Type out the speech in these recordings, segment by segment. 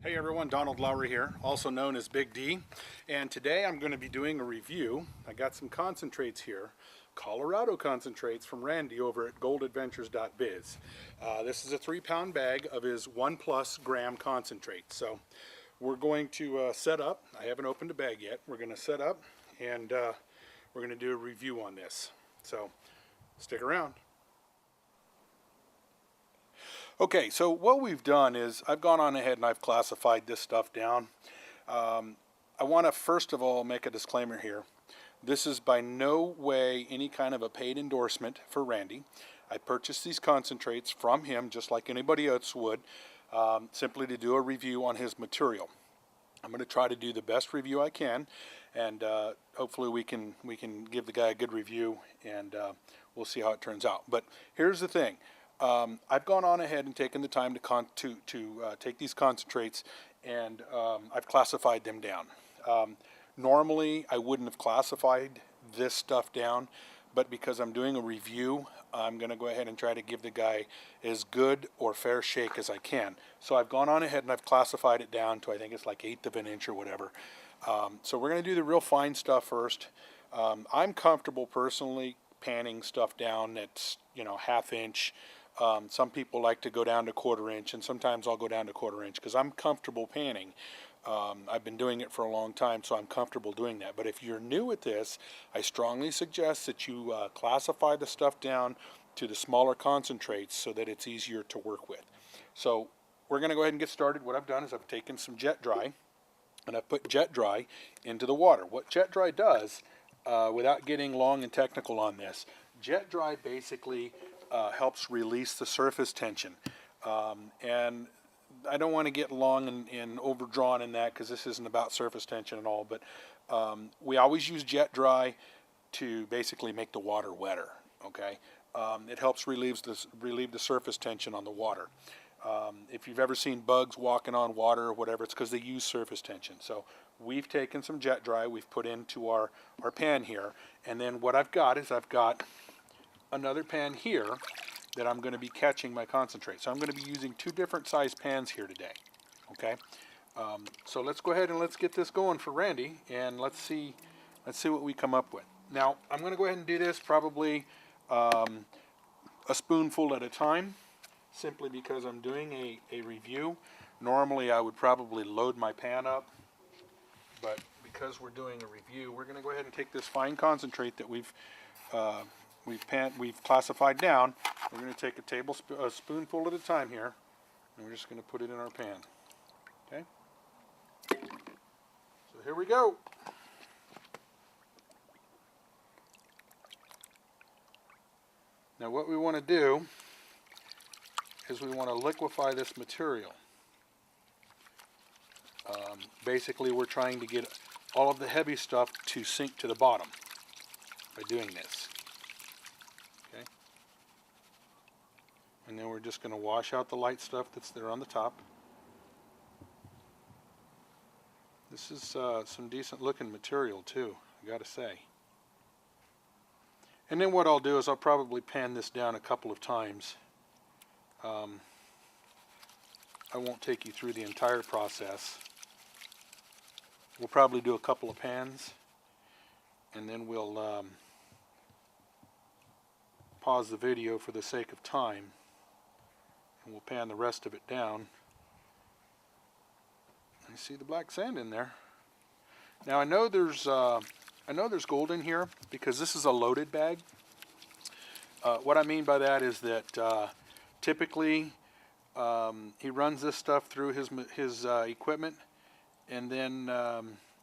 Hey everyone, Donald Lowry here, also known as Big D, and today I'm going to be doing a review. I got some concentrates here, Colorado concentrates from Randy over at GoldAdventure.Biz. This is a 3-pound bag of his 1+ gram concentrate. So we're going to set up. I haven't opened the bag yet. We're going to set up and we're going to do a review on this. So stick around. Okay, so what we've done is I've gone on ahead and I've classified this stuff down. I want to first of all make a disclaimer here. This is by no way any kind of a paid endorsement for Randy. I purchased these concentrates from him just like anybody else would, simply to do a review on his material. I'm going to try to do the best review I can, and hopefully we can give the guy a good review, and we'll see how it turns out. But here's the thing. I've gone on ahead and taken the time to take these concentrates, and I've classified them down. Normally I wouldn't have classified this stuff down, but because I'm doing a review, I'm going to go ahead and try to give the guy as good or fair shake as I can. So I've gone on ahead and I've classified it down to, I think it's like 1/8 of an inch or whatever. So we're going to do the real fine stuff first. I'm comfortable personally panning stuff down that's, 1/2 inch. Some people like to go down to 1/4 inch, and sometimes I'll go down to 1/4 inch because I'm comfortable panning. I've been doing it for a long time, so I'm comfortable doing that. But if you're new at this, I strongly suggest that you classify the stuff down to the smaller concentrates so that it's easier to work with. So we're going to go ahead and get started. What I've done is I've taken some Jet Dry, and I've put Jet Dry into the water. What Jet Dry does, without getting long and technical on this, Jet Dry basically helps release the surface tension, and I don't want to get long and overdrawn in that because this isn't about surface tension at all, but we always use Jet Dry to basically make the water wetter. Okay, it helps relieve the surface tension on the water. If you've ever seen bugs walking on water or whatever, it's because they use surface tension. So we've taken some Jet Dry, we've put into our pan here, and then what I've got is I've got another pan here that I'm going to be catching my concentrate. So I'm going to be using 2 different size pans here today. Okay, so let's go ahead and let's get this going for Randy, and let's see what we come up with. Now I'm going to go ahead and do this probably a spoonful at a time, simply because I'm doing a review. Normally I would probably load my pan up, but because we're doing a review, we're going to go ahead and take this fine concentrate that we've classified down. We're going to take a spoonful at a time here, and we're just going to put it in our pan. Okay? So here we go. Now what we want to do is we want to liquefy this material. Basically we're trying to get all of the heavy stuff to sink to the bottom by doing this. Okay? And then we're just going to wash out the light stuff that's there on the top. This is some decent looking material too, I gotta say. And then what I'll do is I'll probably pan this down a couple of times. I won't take you through the entire process. We'll probably do a couple of pans, and then we'll pause the video for the sake of time, and we'll pan the rest of it down. You see the black sand in there. Now I know there's gold in here because this is a loaded bag. What I mean by that is that typically he runs this stuff through his equipment, and then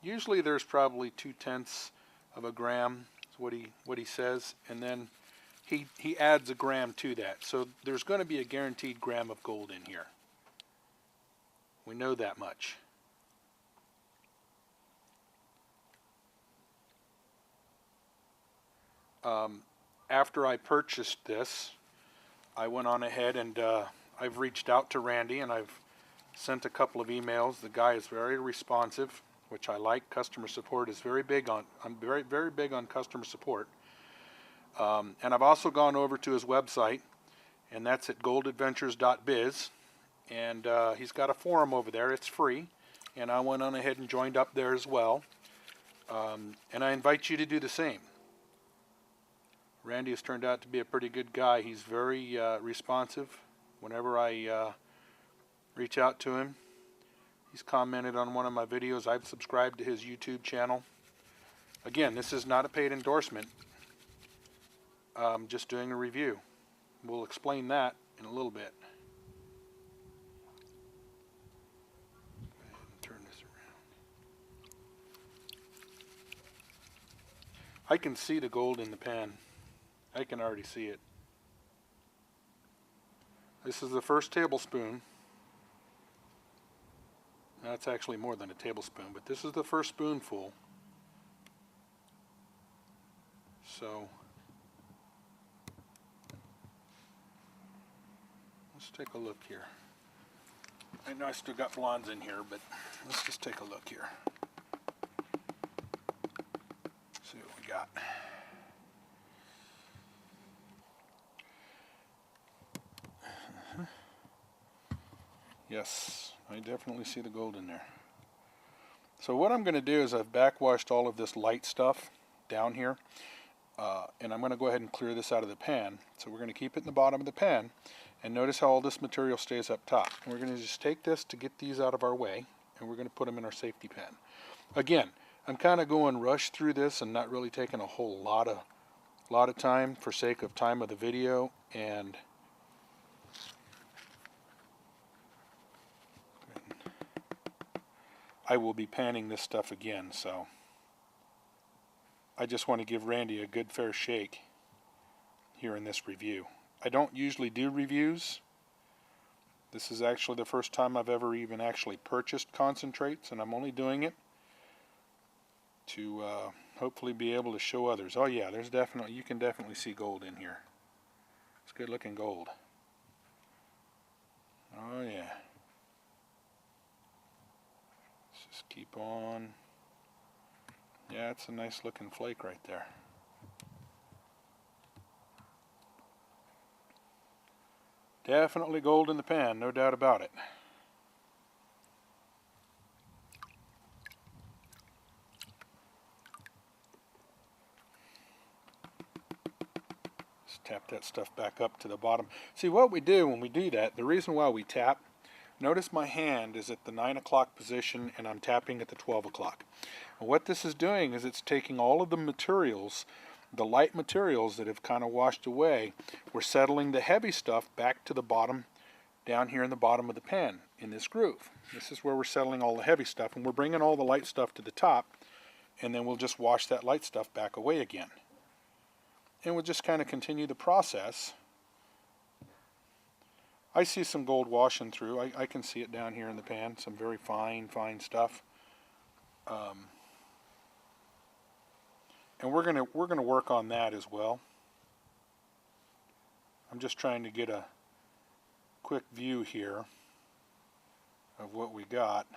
usually there's probably 0.2 of a gram is what he says, and then he adds a gram to that. So there's going to be a guaranteed gram of gold in here. We know that much. After I purchased this, I went on ahead and I've reached out to Randy, and I've sent a couple of emails. The guy is very responsive, which I like. Customer support is very big on. I'm very big on customer support. And I've also gone over to his website, and that's at GoldAdventures.Biz. and he's got a forum over there. It's free, and I went on ahead and joined up there as well. And I invite you to do the same. Randy has turned out to be a pretty good guy. He's very responsive whenever I reach out to him. He's commented on one of my videos. I've subscribed to his YouTube channel. Again, this is not a paid endorsement. I'm just doing a review. We'll explain that in a little bit. Go ahead and turn this around. I can see the gold in the pan. I can already see it. This is the first tablespoon. That's actually more than a tablespoon, but this is the first spoonful. So let's take a look here. I know I still got blondes in here, but let's just take a look here. See what we got. Yes, I definitely see the gold in there. So what I'm going to do is I've backwashed all of this light stuff down here, and I'm going to go ahead and clear this out of the pan. So we're going to keep it in the bottom of the pan, and notice how all this material stays up top. And we're going to just take this to get these out of our way, and we're going to put them in our safety pan. Again, I'm kind of going rush through this and not really taking a whole lot of time for sake of time of the video, and I will be panning this stuff again, so I just want to give Randy a good fair shake here in this review. I don't usually do reviews. This is actually the first time I've ever even actually purchased concentrates, and I'm only doing it to hopefully be able to show others. Oh yeah, there's definitely, you can definitely see gold in here. It's good looking gold. Oh yeah. Just keep on. Yeah, it's a nice looking flake right there. Definitely gold in the pan, no doubt about it. Just tap that stuff back up to the bottom. See what we do when we do that, the reason why we tap, notice my hand is at the 9 o'clock position and I'm tapping at the 12 o'clock. And what this is doing is it's taking all of the materials, the light materials that have kind of washed away, we're settling the heavy stuff back to the bottom, down here in the bottom of the pan, in this groove. This is where we're settling all the heavy stuff, and we're bringing all the light stuff to the top, and then we'll just wash that light stuff back away again. And we'll just kind of continue the process. I see some gold washing through. I can see it down here in the pan, some very fine stuff. And we're gonna work on that as well. I'm just trying to get a quick view here of what we got.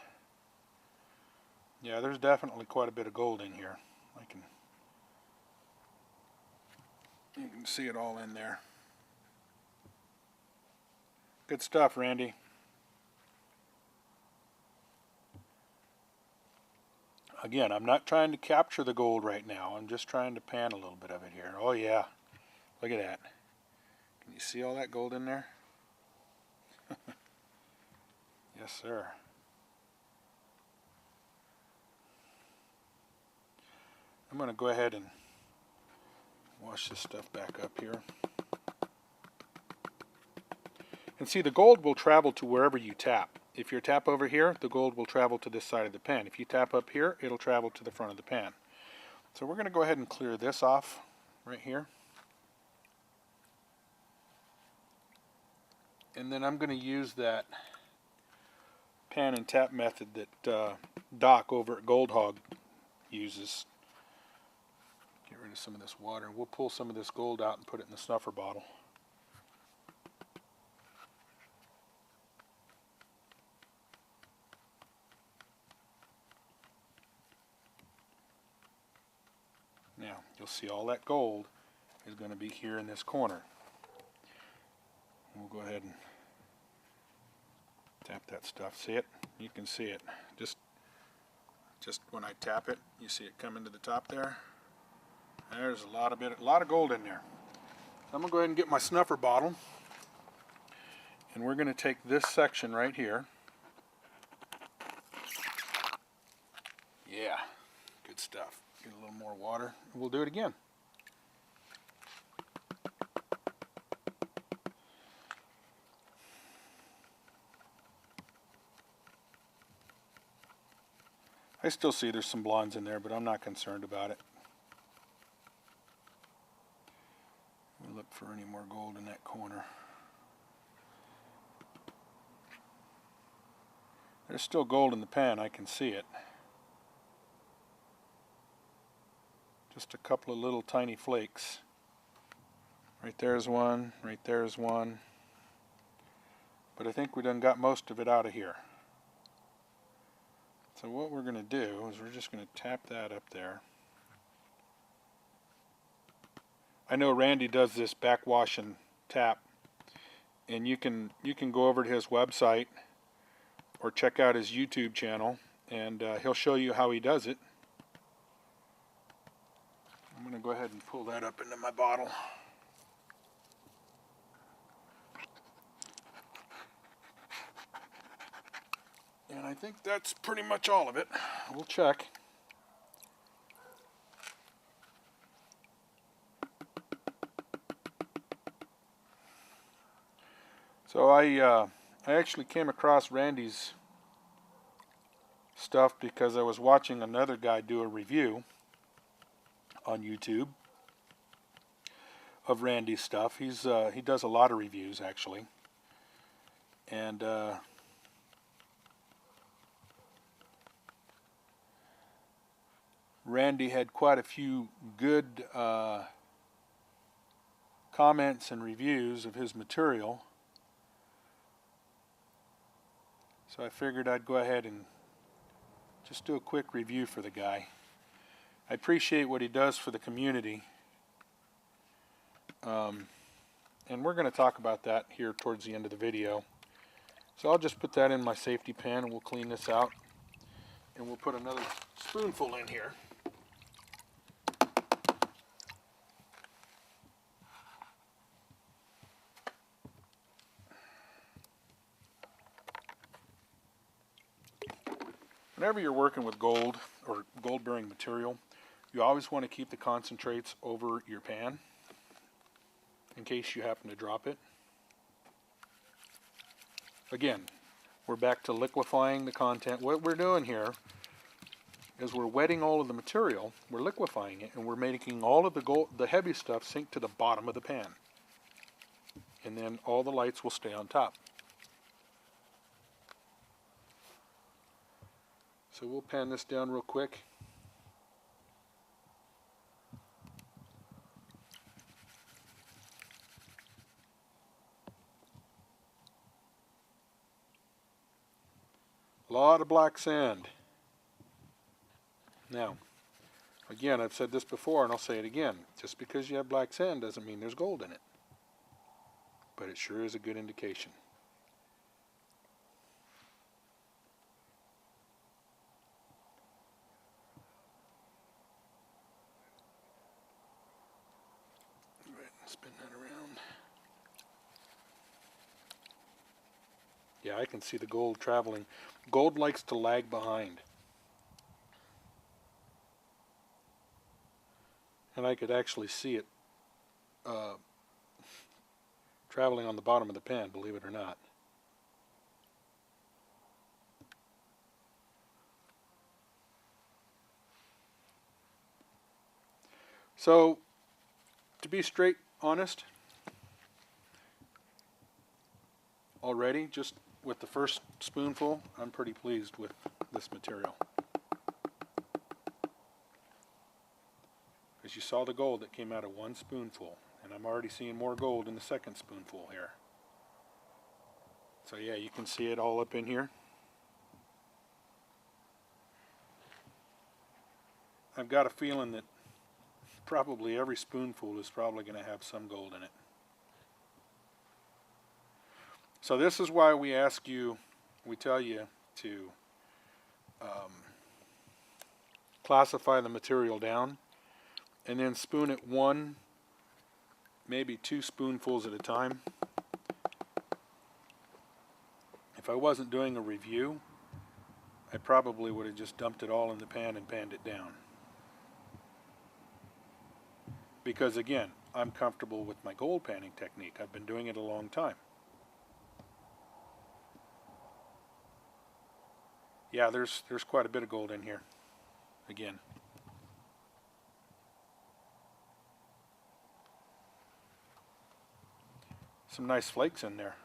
Yeah, there's definitely quite a bit of gold in here. You can see it all in there. Good stuff, Randy. Again, I'm not trying to capture the gold right now. I'm just trying to pan a little bit of it here. Oh yeah, look at that. Can you see all that gold in there? Yes, sir. I'm going to go ahead and wash this stuff back up here. And see, the gold will travel to wherever you tap. If you tap over here, the gold will travel to this side of the pan. If you tap up here, it'll travel to the front of the pan. So we're going to go ahead and clear this off right here. And then I'm going to use that pan and tap method that Doc over at Gold Hog uses. Get rid of some of this water. We'll pull some of this gold out and put it in the snuffer bottle. Now, you'll see all that gold is going to be here in this corner. We'll go ahead and that stuff. See it? You can see it. Just when I tap it, you see it come into the top there. There's a lot of gold in there. I'm gonna go ahead and get my snuffer bottle, and we're gonna take this section right here. Yeah, good stuff. Get a little more water, and we'll do it again. I still see there's some blondes in there, but I'm not concerned about it. We'll look for any more gold in that corner. There's still gold in the pan, I can see it. Just a couple of little tiny flakes. Right there's one, right there's one. But I think we done got most of it out of here. So what we're going to do is we're just going to tap that up there. I know Randy does this backwash and tap, and you can go over to his website or check out his YouTube channel, and he'll show you how he does it. I'm going to go ahead and pull that up into my bottle. And I think that's pretty much all of it. We'll check. So I actually came across Randy's stuff because I was watching another guy do a review on YouTube of Randy's stuff. He does a lot of reviews actually, and Randy had quite a few good comments and reviews of his material. So I figured I'd go ahead and just do a quick review for the guy. I appreciate what he does for the community. And we're going to talk about that here towards the end of the video. So I'll just put that in my safety pan and we'll clean this out. And we'll put another spoonful in here. Whenever you're working with gold or gold-bearing material, you always want to keep the concentrates over your pan in case you happen to drop it. Again, we're back to liquefying the content. What we're doing here is we're wetting all of the material, we're liquefying it, and we're making all of the heavy stuff sink to the bottom of the pan. And then all the lights will stay on top. So we'll pan this down real quick. A lot of black sand. Now, again, I've said this before and I'll say it again. Just because you have black sand doesn't mean there's gold in it. But it sure is a good indication. Spin that around. Yeah, I can see the gold traveling. Gold likes to lag behind. And I could actually see it traveling on the bottom of the pan, believe it or not. So, to be straight honest, already, just with the first spoonful, I'm pretty pleased with this material. As you saw the gold that came out of one spoonful, and I'm already seeing more gold in the second spoonful here. So yeah, you can see it all up in here. I've got a feeling that probably every spoonful is probably going to have some gold in it. So this is why we ask you we tell you to classify the material down and then spoon it 1, maybe 2 spoonfuls at a time. If I wasn't doing a review, I probably would have just dumped it all in the pan and panned it down. Because again, I'm comfortable with my gold panning technique. I've been doing it a long time. Yeah, there's quite a bit of gold in here. Again. Some nice flakes in there.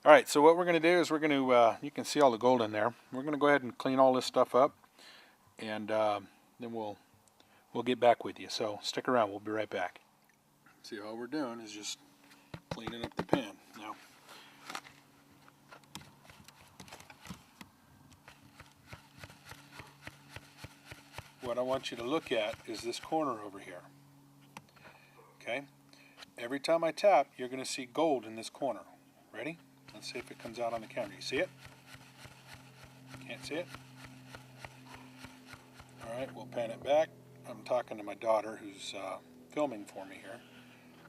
Alright, so what we're going to do is we're going to, you can see all the gold in there. We're going to go ahead and clean all this stuff up, and then we'll get back with you. So stick around, we'll be right back. See, all we're doing is just cleaning up the pan. Now, what I want you to look at is this corner over here. Okay? Every time I tap, you're going to see gold in this corner. Ready? Let's see if it comes out on the camera. You see it? Can't see it? Alright, we'll pan it back. I'm talking to my daughter who's filming for me here.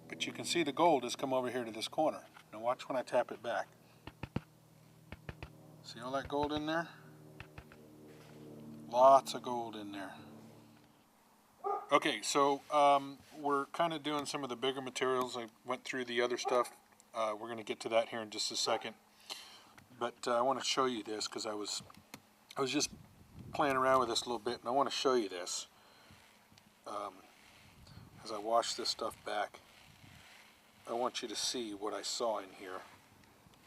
But you can see the gold has come over here to this corner. Now watch when I tap it back. See all that gold in there? Lots of gold in there. Okay, so we're kind of doing some of the bigger materials. I went through the other stuff. We're going to get to that here in just a second. But I want to show you this because I was just playing around with this a little bit, and I want to show you this as I wash this stuff back. I want you to see what I saw in here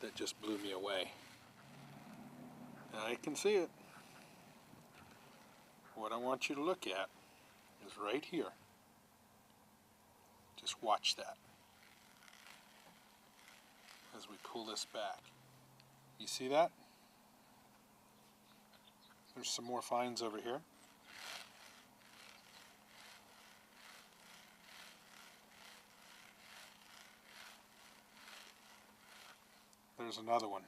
that just blew me away. I can see it. What I want you to look at is right here. Just watch that as we pull this back. You see that? There's some more finds over here. There's another one.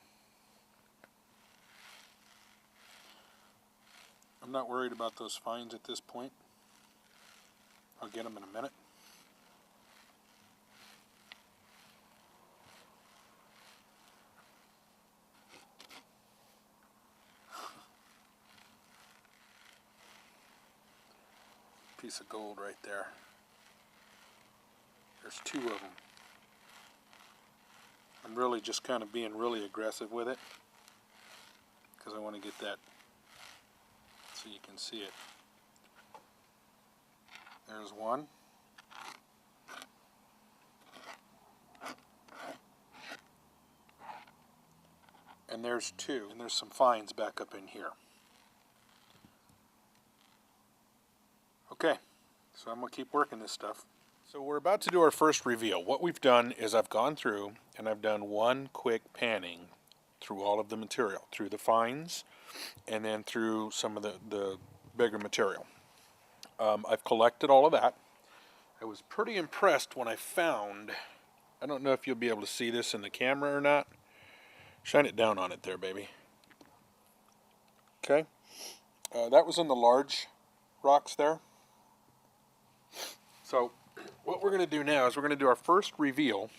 I'm not worried about those finds at this point. I'll get them in a minute. Piece of gold right there. There's 2 of them. I'm really just kind of being really aggressive with it because I want to get that so you can see it. There's one. And there's 2. And there's some finds back up in here. Okay, so I'm going to keep working this stuff. So we're about to do our first reveal. What we've done is I've gone through and I've done one quick panning through all of the material, through the finds and then through some of the bigger material. I've collected all of that. I was pretty impressed when I found, I don't know if you'll be able to see this in the camera or not. Shine it down on it there, baby. Okay, that was in the large rocks there. So what we're going to do now is we're going to do our first reveal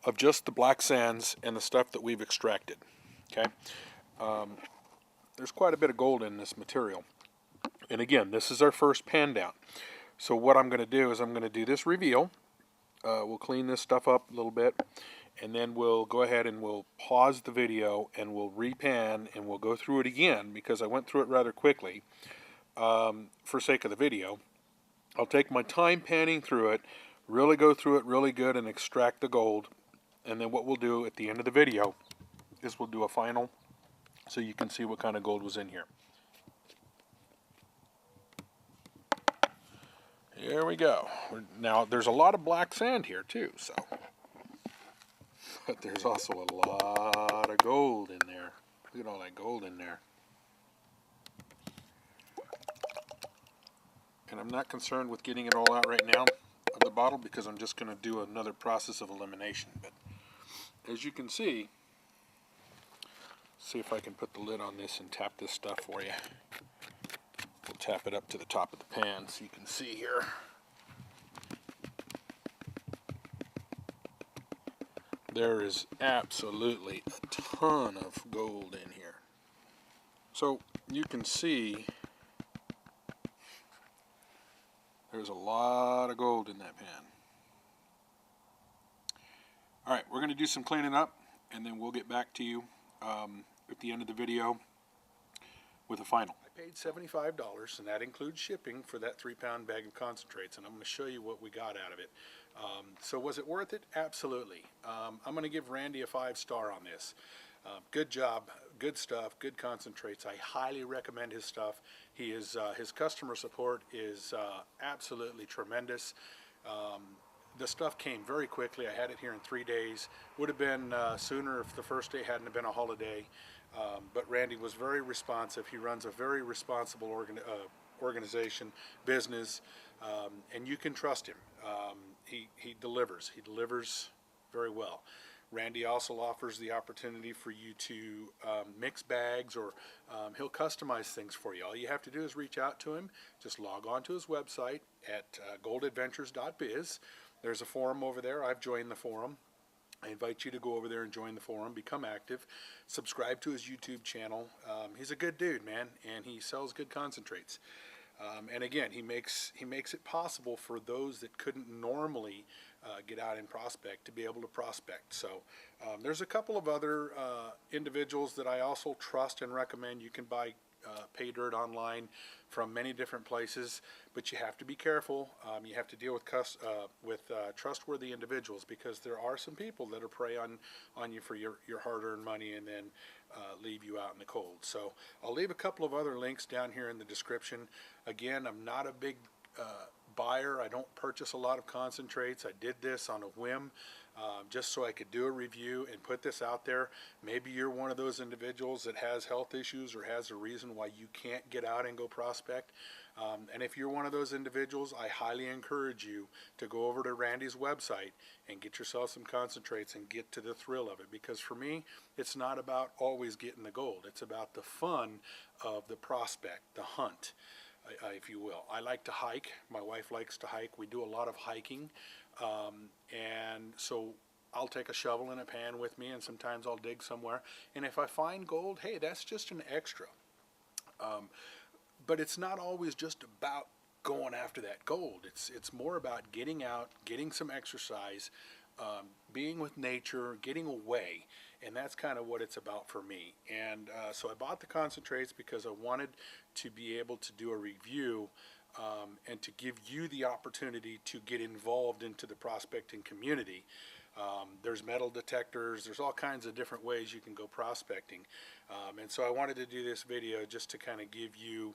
of just the black sands and the stuff that we've extracted. Okay, there's quite a bit of gold in this material. And again, this is our first pan down. So what I'm going to do is I'm going to do this reveal. We'll clean this stuff up a little bit, and then we'll go ahead and we'll pause the video and we'll repan and we'll go through it again because I went through it rather quickly for sake of the video. I'll take my time panning through it, really go through it really good and extract the gold. And then what we'll do at the end of the video is we'll do a final so you can see what kind of gold was in here. Here we go. Now there's a lot of black sand here too, so. But there's also a lot of gold in there. Look at all that gold in there. And I'm not concerned with getting it all out right now. the bottle because I'm just going to do another process of elimination. But as you can see if I can put the lid on this and tap this stuff for you. We'll tap it up to the top of the pan so you can see here. There is absolutely a ton of gold in here. So you can see there's a lot of gold in that pan. All right, we're going to do some cleaning up, and then we'll get back to you at the end of the video with a final. I paid $75, and that includes shipping for that 3-pound bag of concentrates, and I'm going to show you what we got out of it. So was it worth it? Absolutely. I'm going to give Randy a 5-star on this. Good job, good stuff, good concentrates. I highly recommend his stuff. His customer support is absolutely tremendous. The stuff came very quickly. I had it here in 3 days. Would have been sooner if the first day hadn't been a holiday. But Randy was very responsive. He runs a very responsible organization, business, and you can trust him. He delivers. He delivers very well. Randy also offers the opportunity for you to mix bags, or he'll customize things for you. All you have to do is reach out to him. Just log on to his website at GoldAdventure.Biz. There's a forum over there. I've joined the forum. I invite you to go over there and join the forum, become active, subscribe to his YouTube channel. He's a good dude, man, and he sells good concentrates. And again, he makes it possible for those that couldn't normally get out and prospect to be able to prospect. So there's a couple of other individuals that I also trust and recommend. You can buy pay dirt online from many different places, but you have to be careful. You have to deal with trustworthy individuals, because there are some people that will prey on you for your hard-earned money and then leave you out in the cold. So I'll leave a couple of other links down here in the description. Again, I'm not a big buyer. I don't purchase a lot of concentrates. I did this on a whim, just so I could do a review and put this out there. Maybe you're one of those individuals that has health issues or has a reason why you can't get out and go prospect. And if you're one of those individuals, I highly encourage you to go over to Randy's website and get yourself some concentrates and get to the thrill of it. Because for me, it's not about always getting the gold. It's about the fun of the prospect, the hunt, if you will. I like to hike. My wife likes to hike. We do a lot of hiking. And so I'll take a shovel and a pan with me, and sometimes I'll dig somewhere. And if I find gold, hey, that's just an extra. But it's not always just about going after that gold. It's more about getting out, getting some exercise, being with nature, getting away. And that's kind of what it's about for me. And so I bought the concentrates because I wanted to be able to do a review and to give you the opportunity to get involved into the prospecting community. There's metal detectors, there's all kinds of different ways you can go prospecting. And so I wanted to do this video just to kind of give you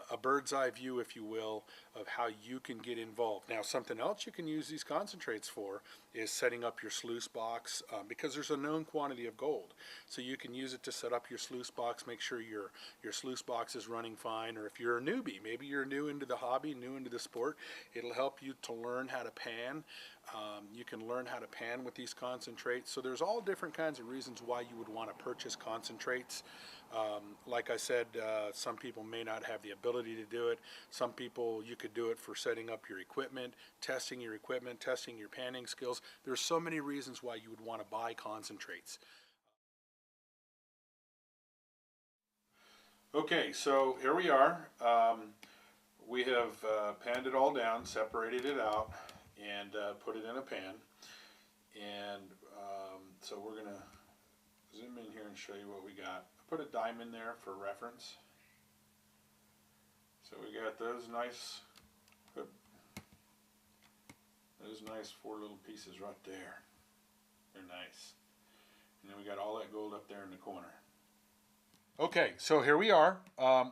a bird's eye view, if you will, of how you can get involved. Now, something else you can use these concentrates for is setting up your sluice box, because there's a known quantity of gold. So you can use it to set up your sluice box, make sure your sluice box is running fine. Or if you're a newbie, maybe you're new into the hobby, new into the sport, it'll help you to learn how to pan. You can learn how to pan with these concentrates. So there's all different kinds of reasons why you would want to purchase concentrates. Like I said, some people may not have the ability to do it. Some people, you could do it for setting up your equipment, testing your panning skills. There's so many reasons why you would want to buy concentrates. Okay, so here we are. We have panned it all down, separated it out, and put it in a pan. And so we're going to zoom in here and show you what we got. I put a dime in there for reference. So we got those nice 4 little pieces right there. They're nice. And then we got all that gold up there in the corner. Okay, so here we are.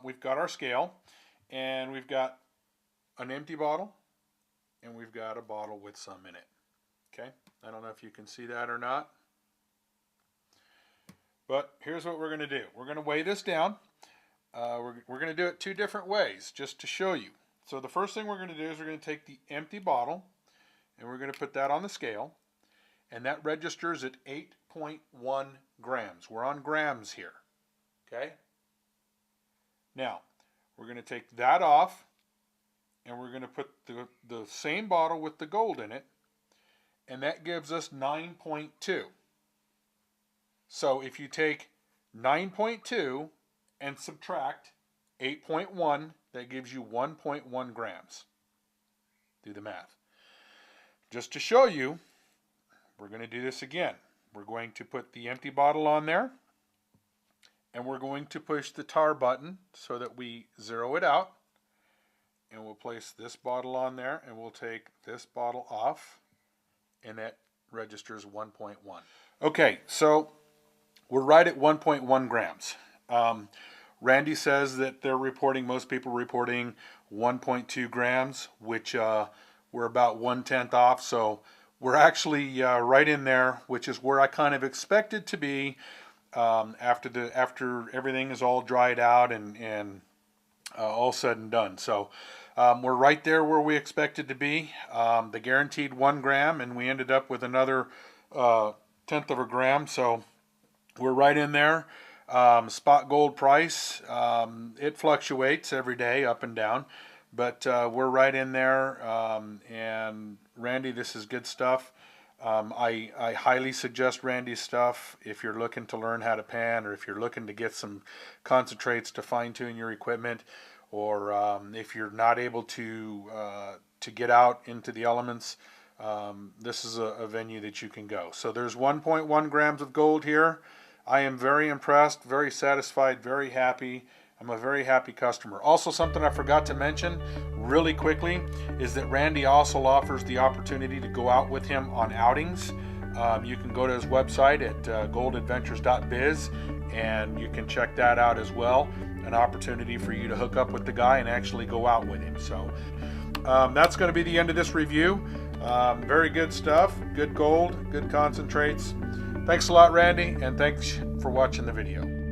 We've got our scale, and we've got an empty bottle, and we've got a bottle with some in it. Okay, I don't know if you can see that or not, but here's what we're going to do. We're going to weigh this down. We're going to do it 2 different ways just to show you. So the first thing we're going to do is we're going to take the empty bottle, and we're going to put that on the scale, and that registers at 8.1 grams. We're on grams here, okay? Now, we're going to take that off, and we're going to put the same bottle with the gold in it, and that gives us 9.2. So if you take 9.2 and subtract 8.1, that gives you 1.1 grams. Do the math. Just to show you, we're going to do this again. We're going to put the empty bottle on there, and we're going to push the tar button so that we zero it out, and we'll place this bottle on there, and we'll take this bottle off, and that registers 1.1. Okay, so we're right at 1.1 grams. Randy says that they're reporting, most people reporting 1.2 grams, which we're about 1/10 off. So we're actually right in there, which is where I kind of expected to be after everything is all dried out and all said and done. So we're right there where we expected to be. The guaranteed 1 gram, and we ended up with another 1/10 of a gram. So we're right in there. Spot gold price, it fluctuates every day up and down, but we're right in there. And Randy, this is good stuff. I highly suggest Randy's stuff if you're looking to learn how to pan, or if you're looking to get some concentrates to fine-tune your equipment, or if you're not able to get out into the elements. This is a venue that you can go. So there's 1.1 grams of gold here. I am very impressed, very satisfied, very happy. I'm a very happy customer. Also, something I forgot to mention really quickly is that Randy also offers the opportunity to go out with him on outings. You can go to his website at GoldAdventure.Biz, and you can check that out as well. An opportunity for you to hook up with the guy and actually go out with him. So that's going to be the end of this review. Very good stuff, good gold, good concentrates. Thanks a lot, Randy, and thanks for watching the video.